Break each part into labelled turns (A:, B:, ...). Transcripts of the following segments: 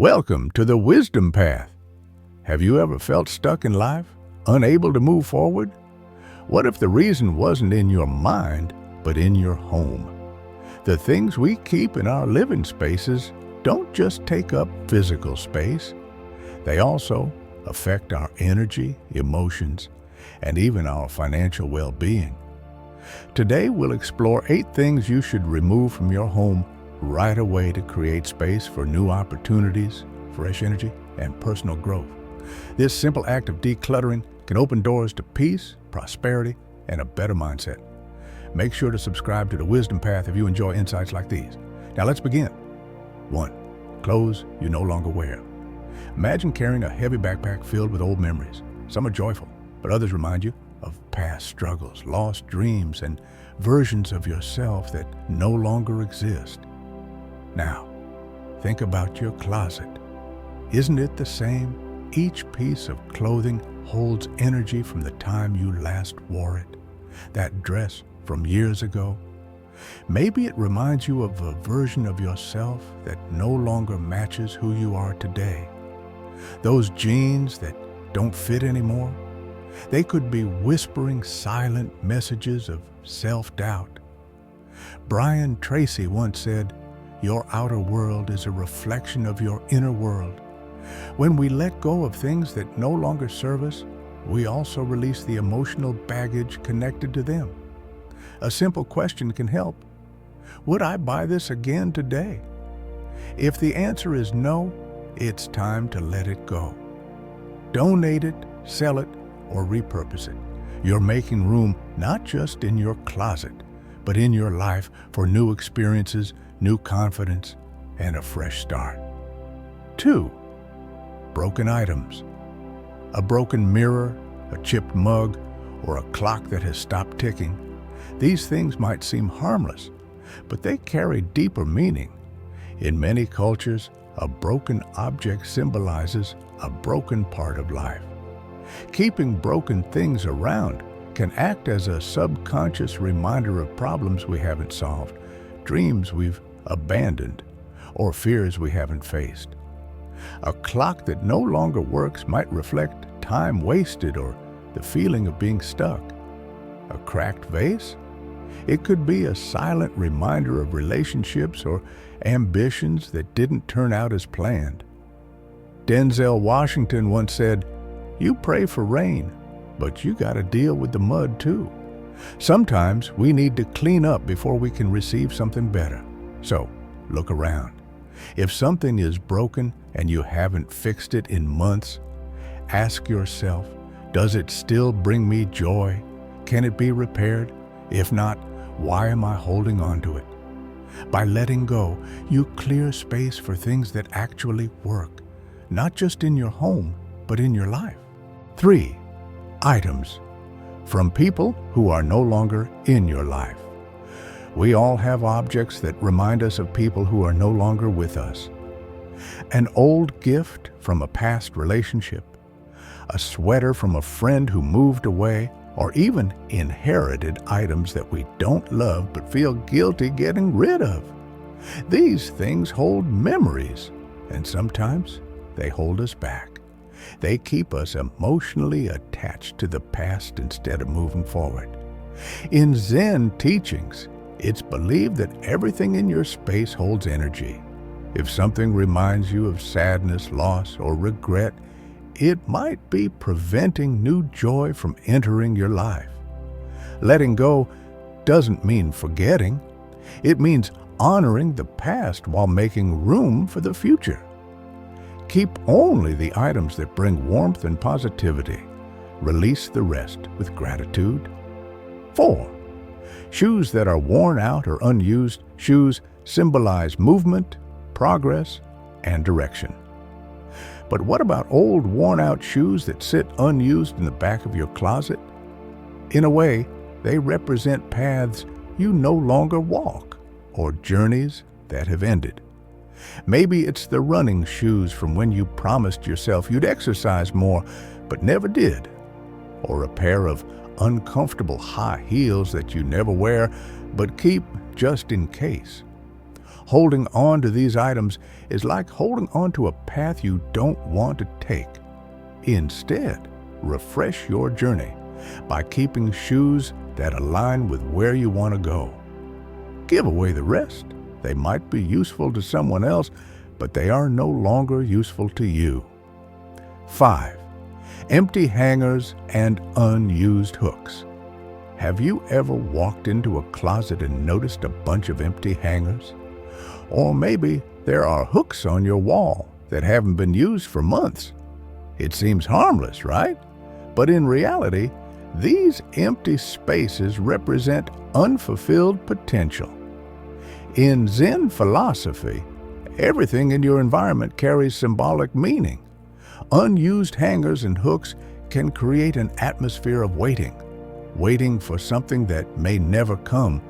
A: Welcome to the Wisdom Path. Have you ever felt stuck in life, unable to move forward? What if the reason wasn't in your mind, but in your home? The things we keep in our living spaces don't just take up physical space. They also affect our energy, emotions, and even our financial well-being. Today, we'll explore 8 things you should remove from your home right away to create space for new opportunities, fresh energy, and personal growth. This simple act of decluttering can open doors to peace, prosperity, and a better mindset. Make sure to subscribe to the Wisdom Path if you enjoy insights like these. Now let's begin. 1. Clothes you no longer wear. Imagine carrying a heavy backpack filled with old memories. Some are joyful, but others remind you of past struggles, lost dreams, and versions of yourself that no longer exist. Now, think about your closet. Isn't it the same? Each piece of clothing holds energy from the time you last wore it. That dress from years ago. Maybe it reminds you of a version of yourself that no longer matches who you are today. Those jeans that don't fit anymore. They could be whispering silent messages of self-doubt. Brian Tracy once said, "Your outer world is a reflection of your inner world." When we let go of things that no longer serve us, we also release the emotional baggage connected to them. A simple question can help. Would I buy this again today? If the answer is no, it's time to let it go. Donate it, sell it, or repurpose it. You're making room not just in your closet, but in your life for new experiences, new confidence, and a fresh start. 2. Broken items. A broken mirror, a chipped mug, or a clock that has stopped ticking. These things might seem harmless, but they carry deeper meaning. In many cultures, a broken object symbolizes a broken part of life. Keeping broken things around can act as a subconscious reminder of problems we haven't solved, dreams we've abandoned, or fears we haven't faced. A clock that no longer works might reflect time wasted or the feeling of being stuck. A cracked vase? It could be a silent reminder of relationships or ambitions that didn't turn out as planned. Denzel Washington once said, "You pray for rain, but you gotta deal with the mud too." Sometimes we need to clean up before we can receive something better. So, look around. If something is broken and you haven't fixed it in months, ask yourself, does it still bring me joy? Can it be repaired? If not, why am I holding on to it? By letting go, you clear space for things that actually work, not just in your home, but in your life. 3. Items from people who are no longer in your life. We all have objects that remind us of people who are no longer with us. An old gift from a past relationship, a sweater from a friend who moved away, or even inherited items that we don't love but feel guilty getting rid of. These things hold memories, and sometimes they hold us back. They keep us emotionally attached to the past instead of moving forward. In Zen teachings, it's believed that everything in your space holds energy. If something reminds you of sadness, loss, or regret, it might be preventing new joy from entering your life. Letting go doesn't mean forgetting. It means honoring the past while making room for the future. Keep only the items that bring warmth and positivity. Release the rest with gratitude. 4. Shoes that are worn out or unused. Shoes symbolize movement, progress, and direction. But what about old, worn-out shoes that sit unused in the back of your closet? In a way, they represent paths you no longer walk or journeys that have ended. Maybe it's the running shoes from when you promised yourself you'd exercise more, but never did. Or a pair of uncomfortable high heels that you never wear, but keep just in case. Holding on to these items is like holding on to a path you don't want to take. Instead, refresh your journey by keeping shoes that align with where you want to go. Give away the rest. They might be useful to someone else, but they are no longer useful to you. 5. Empty hangers and unused hooks. Have you ever walked into a closet and noticed a bunch of empty hangers? Or maybe there are hooks on your wall that haven't been used for months. It seems harmless, right? But in reality, these empty spaces represent unfulfilled potential. In Zen philosophy, everything in your environment carries symbolic meaning. Unused hangers and hooks can create an atmosphere of waiting for something that may never come,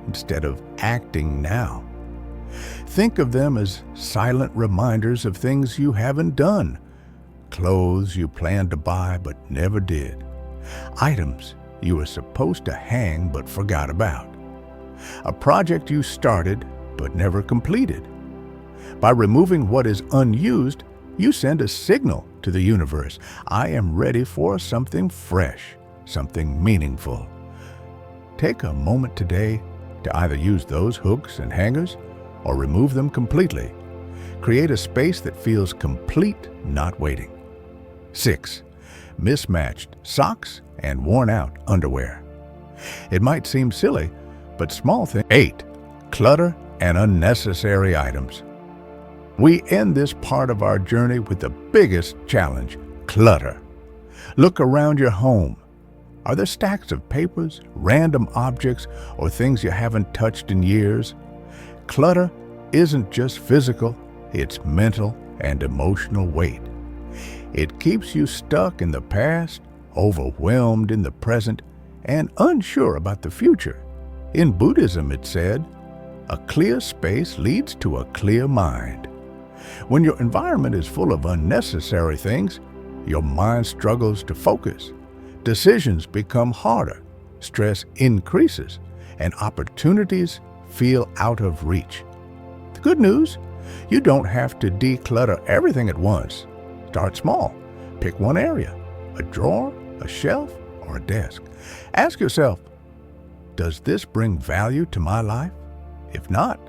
A: instead of acting now. Think of them as silent reminders of things you haven't done, clothes you planned to buy but never did, items you were supposed to hang but forgot about, a project you started but never completed. By removing what is unused, you send a signal to the universe. I am ready for something fresh, something meaningful. Take a moment today to either use those hooks and hangers or remove them completely. Create a space that feels complete, not waiting. 6. Mismatched socks and worn-out underwear. It might seem silly, but small thing. 8. Clutter and unnecessary items. We end this part of our journey with the biggest challenge: clutter. Look around your home. Are there stacks of papers, random objects, or things you haven't touched in years? Clutter isn't just physical, it's mental and emotional weight. It keeps you stuck in the past, overwhelmed in the present, and unsure about the future. In Buddhism, it said, "A clear space leads to a clear mind." When your environment is full of unnecessary things, your mind struggles to focus. Decisions become harder, stress increases, and opportunities feel out of reach. The good news, you don't have to declutter everything at once. Start small. Pick one area, a drawer, a shelf, or a desk. Ask yourself, does this bring value to my life? If not,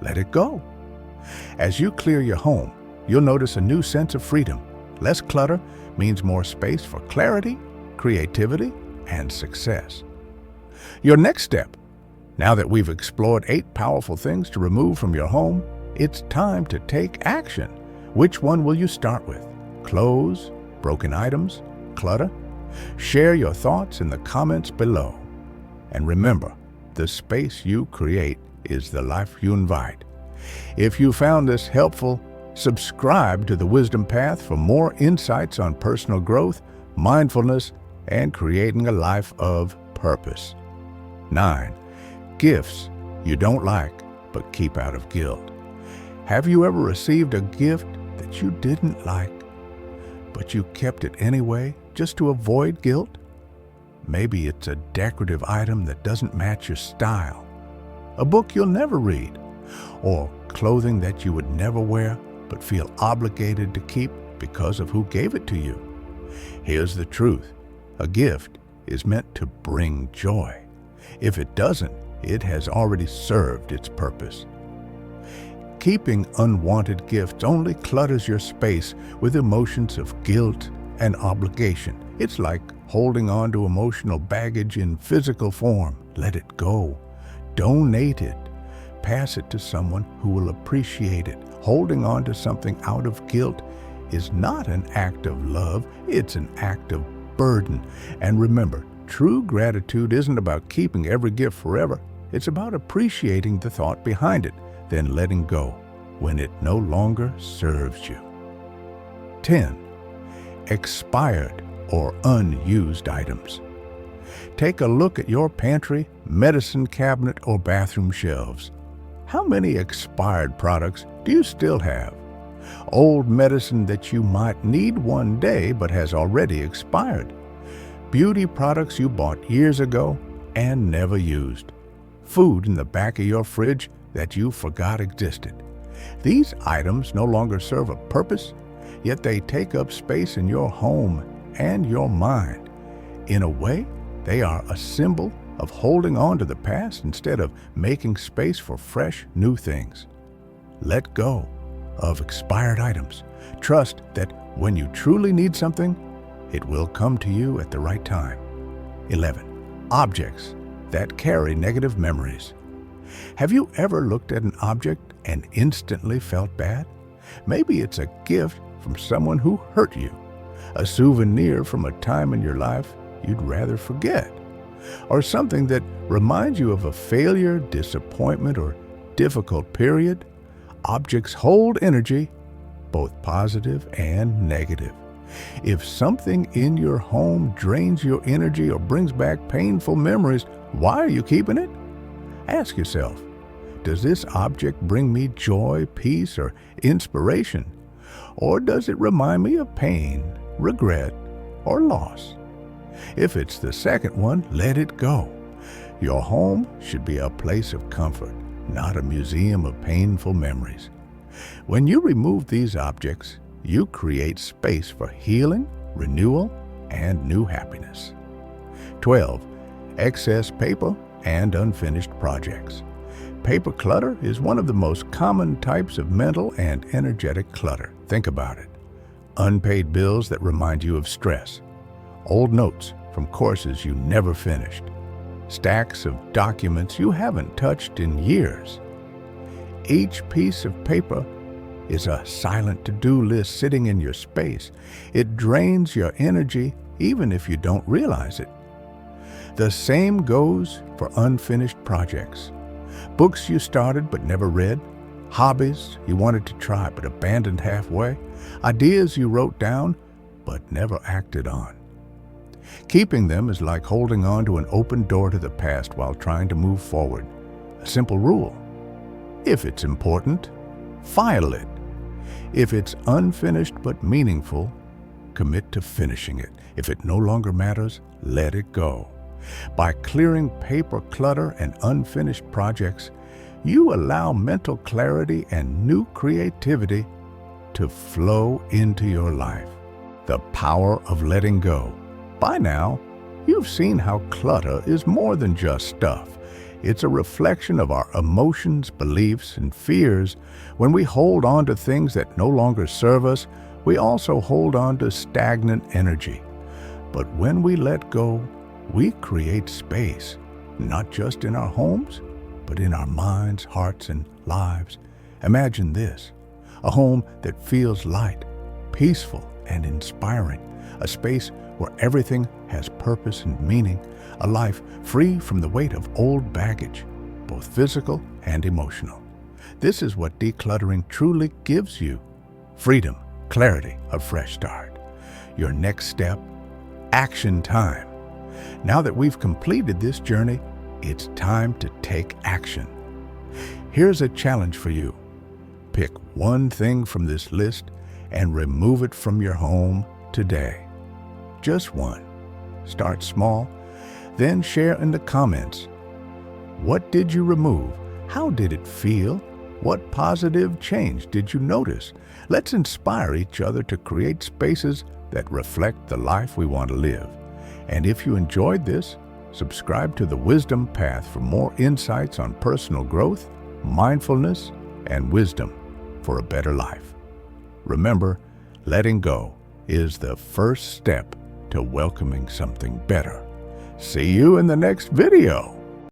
A: let it go. As you clear your home, you'll notice a new sense of freedom. Less clutter means more space for clarity, creativity, and success. Your next step. Now that we've explored 8 powerful things to remove from your home, it's time to take action. Which one will you start with? Clothes, broken items, clutter? Share your thoughts in the comments below. And remember, the space you create is the life you invite. If you found this helpful, subscribe to the Wisdom Path for more insights on personal growth, mindfulness, and creating a life of purpose. 9. Gifts you don't like but keep out of guilt. Have you ever received a gift that you didn't like, but you kept it anyway just to avoid guilt? Maybe it's a decorative item that doesn't match your style, a book you'll never read, or clothing that you would never wear but feel obligated to keep because of who gave it to you. Here's the truth. A gift is meant to bring joy. If it doesn't, it has already served its purpose. Keeping unwanted gifts only clutters your space with emotions of guilt and obligation. It's like holding on to emotional baggage in physical form. Let it go. Donate it. Pass it to someone who will appreciate it. Holding on to something out of guilt is not an act of love, it's an act of burden. And remember, true gratitude isn't about keeping every gift forever. It's about appreciating the thought behind it, then letting go when it no longer serves you. 10. Expired or unused items. Take a look at your pantry, medicine cabinet, or bathroom shelves. How many expired products do you still have? Old medicine that you might need one day but has already expired. Beauty products you bought years ago and never used. Food in the back of your fridge that you forgot existed. These items no longer serve a purpose, yet they take up space in your home and your mind. In a way, they are a symbol of holding on to the past instead of making space for fresh, new things. Let go of expired items. Trust that when you truly need something, it will come to you at the right time. 11. Objects that carry negative memories. Have you ever looked at an object and instantly felt bad? Maybe it's a gift from someone who hurt you, a souvenir from a time in your life you'd rather forget, or something that reminds you of a failure, disappointment, or difficult period. Objects hold energy, both positive and negative. If something in your home drains your energy or brings back painful memories, why are you keeping it? Ask yourself, does this object bring me joy, peace, or inspiration? Or does it remind me of pain, regret, or loss? If it's the second one, let it go. Your home should be a place of comfort, not a museum of painful memories. When you remove these objects, you create space for healing, renewal, and new happiness. 12. Excess paper and unfinished projects. Paper clutter is one of the most common types of mental and energetic clutter. Think about it. Unpaid bills that remind you of stress. Old notes from courses you never finished. Stacks of documents you haven't touched in years. Each piece of paper is a silent to-do list sitting in your space. It drains your energy even if you don't realize it. The same goes for unfinished projects. Books you started but never read, hobbies you wanted to try but abandoned halfway, ideas you wrote down but never acted on. Keeping them is like holding on to an open door to the past while trying to move forward. A simple rule: if it's important, file it. If it's unfinished but meaningful, commit to finishing it. If it no longer matters, let it go. By clearing paper clutter and unfinished projects, you allow mental clarity and new creativity to flow into your life. The power of letting go. By now, you've seen how clutter is more than just stuff. It's a reflection of our emotions, beliefs, and fears. When we hold on to things that no longer serve us, we also hold on to stagnant energy. But when we let go, we create space, not just in our homes, but in our minds, hearts, and lives. Imagine this: a home that feels light, peaceful, and inspiring, a space where everything has purpose and meaning, a life free from the weight of old baggage, both physical and emotional. This is what decluttering truly gives you: freedom, clarity, a fresh start. Your next step: action time. Now that we've completed this journey, it's time to take action. Here's a challenge for you. Pick one thing from this list and remove it from your home today. Just one. Start small, then share in the comments. What did you remove? How did it feel? What positive change did you notice? Let's inspire each other to create spaces that reflect the life we want to live. And if you enjoyed this, subscribe to The Wisdom Path for more insights on personal growth, mindfulness, and wisdom for a better life. Remember, letting go is the first step to welcoming something better. See you in the next video.